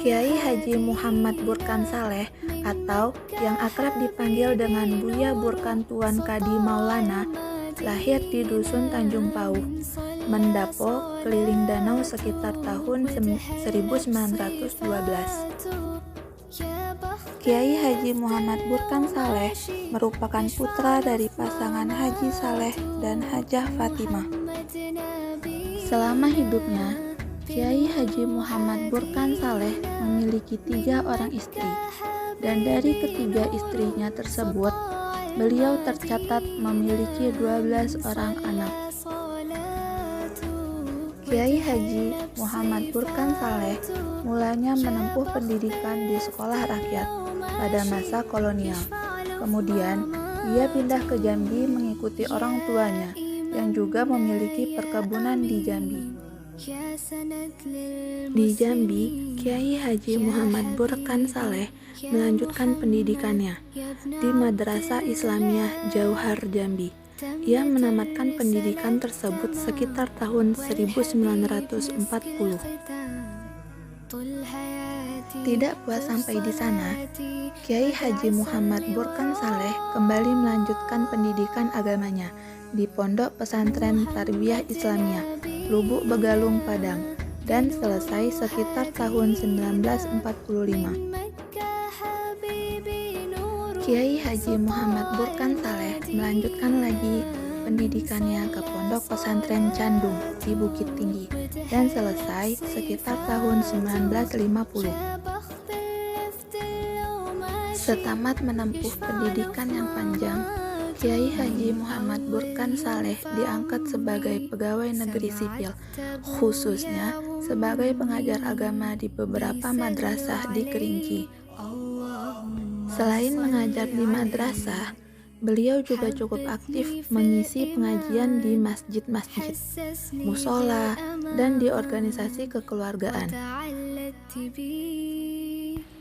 Kiai Haji Muhammad Burkan Saleh atau yang akrab dipanggil dengan Buya Burkan Tuan Kadi Maulana lahir di Dusun Tanjung Pauh, Mendapo, Keliling Danau sekitar tahun 1912. Kiai Haji Muhammad Burkan Saleh merupakan putra dari pasangan Haji Saleh dan Hajah Fatimah. Selama hidupnya, Kiai Haji Muhammad Burkan Saleh memiliki 3 orang istri, dan dari ketiga istrinya tersebut, beliau tercatat memiliki 12 orang anak. Kiai Haji Muhammad Burkan Saleh mulanya menempuh pendidikan di sekolah rakyat pada masa kolonial. Kemudian, ia pindah ke Jambi mengikuti orang tuanya yang juga memiliki perkebunan di Jambi. Di Jambi, Kiai Haji Muhammad Burkan Saleh melanjutkan pendidikannya di Madrasah Islamiyah Jauhar Jambi. Ia menamatkan pendidikan tersebut sekitar tahun 1940. Tidak puas sampai di sana, Kiai Haji Muhammad Burkan Saleh kembali melanjutkan pendidikan agamanya di Pondok Pesantren Tarbiyah Islamiyah, Lubuk Begalung, Padang, dan selesai sekitar tahun 1945. Kiai Haji Muhammad Burkan Saleh melanjutkan lagi pendidikannya ke Pondok Pesantren Candung di Bukit Tinggi dan selesai sekitar tahun 1950. Setamat menempuh pendidikan yang panjang, Kiai Haji Muhammad Burkan Saleh diangkat sebagai pegawai negeri sipil, khususnya sebagai pengajar agama di beberapa madrasah di Kerinci. Selain mengajar di madrasah, beliau juga cukup aktif mengisi pengajian di masjid-masjid, musola, dan di organisasi kekeluargaan.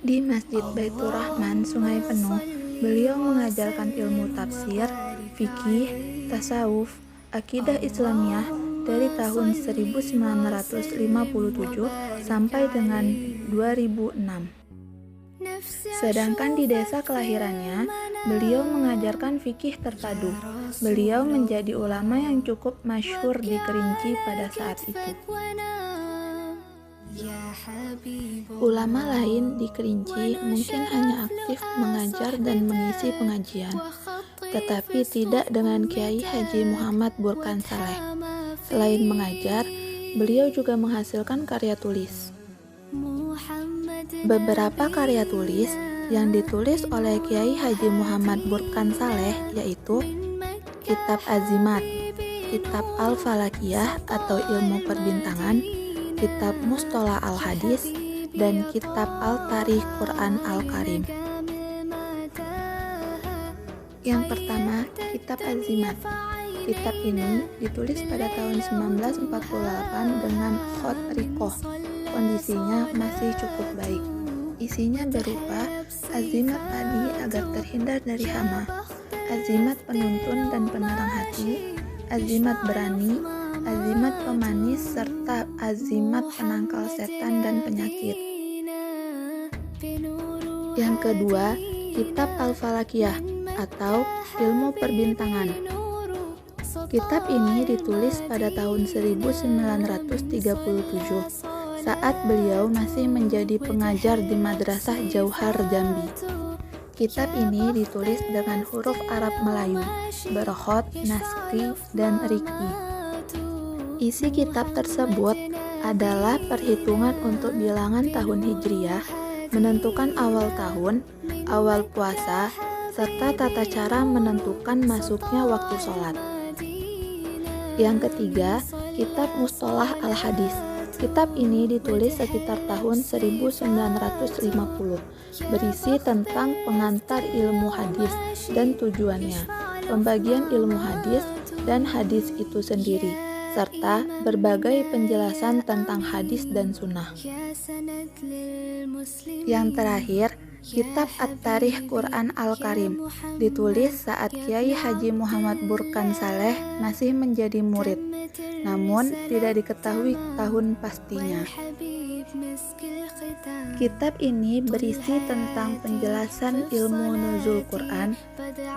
Di Masjid Baitur Rahman, Sungai Penuh, beliau mengajarkan ilmu tafsir, fikih, tasawuf, akidah Islamiyah dari tahun 1957 sampai dengan 2006. Sedangkan di desa kelahirannya, beliau mengajarkan fikih terpadu. Beliau menjadi ulama yang cukup masyhur di Kerinci pada saat itu. Ulama lain di Kerinci mungkin hanya aktif mengajar dan mengisi pengajian, tetapi tidak dengan Kiai Haji Muhammad Burkan Saleh. Selain mengajar, beliau juga menghasilkan karya tulis. Beberapa karya tulis yang ditulis oleh Kiai Haji Muhammad Burkan Saleh yaitu Kitab Azimat, Kitab Al-Falakiyah atau Ilmu Perbintangan, Kitab Mustolah Al-Hadis, dan Kitab Al-Tarikh Quran Al-Karim. Yang pertama, Kitab Azimat. Kitab ini ditulis pada tahun 1948 dengan khot rikoh. Kondisinya masih cukup baik. Isinya berupa azimat padi agar terhindar dari hama, azimat penuntun dan penerang hati, azimat berani, azimat pemanis, serta azimat penangkal setan dan penyakit. Yang kedua, Kitab Al-Falakiyah atau Ilmu Perbintangan. Kitab ini ditulis pada tahun 1937 saat beliau masih menjadi pengajar di Madrasah Jauhar Jambi. Kitab ini ditulis dengan huruf Arab Melayu, berkhot, naskhi, dan rikhi. Isi kitab tersebut adalah perhitungan untuk bilangan tahun Hijriyah, menentukan awal tahun, awal puasa, serta tata cara menentukan masuknya waktu sholat. Yang ketiga, Kitab Mustolah Al-Hadis. Kitab ini ditulis sekitar tahun 1950, berisi tentang pengantar ilmu hadis dan tujuannya, pembagian ilmu hadis dan hadis itu sendiri, serta berbagai penjelasan tentang hadis dan sunnah. Yang terakhir, Kitab At-Tarikh Quran Al-Karim ditulis saat Kiai Haji Muhammad Burkan Saleh masih menjadi murid, namun tidak diketahui tahun pastinya. Kitab ini berisi tentang penjelasan ilmu nuzul Quran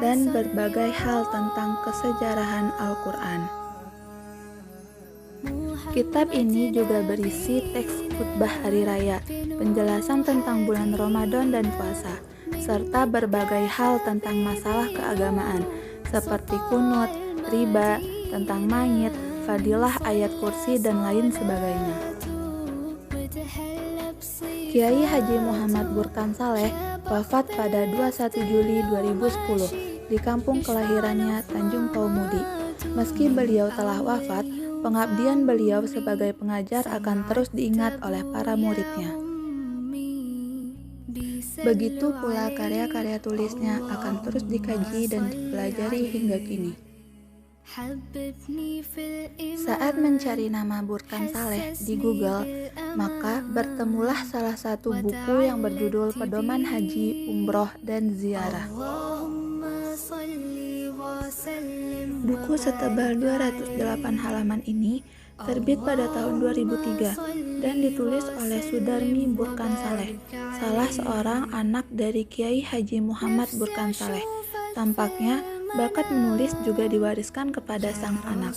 dan berbagai hal tentang kesejarahan Al-Quran. Kitab ini juga berisi teks khutbah hari raya, penjelasan tentang bulan Ramadan dan puasa, serta berbagai hal tentang masalah keagamaan, seperti kunut, riba, tentang mayit, fadilah ayat kursi, dan lain sebagainya. Kiai Haji Muhammad Burkan Saleh wafat pada 21 Juli 2010 di kampung kelahirannya Tanjung Paumudi. Meski beliau telah wafat, pengabdian beliau sebagai pengajar akan terus diingat oleh para muridnya. Begitu pula karya-karya tulisnya akan terus dikaji dan dipelajari hingga kini. Saat mencari nama Burkan Saleh di Google, maka bertemulah salah satu buku yang berjudul Pedoman Haji, Umroh, dan Ziarah. Buku setebal 208 halaman ini terbit pada tahun 2003 dan ditulis oleh Sudarmi Burkan Saleh, salah seorang anak dari Kiai Haji Muhammad Burkan Saleh. Tampaknya bakat menulis juga diwariskan kepada sang anak.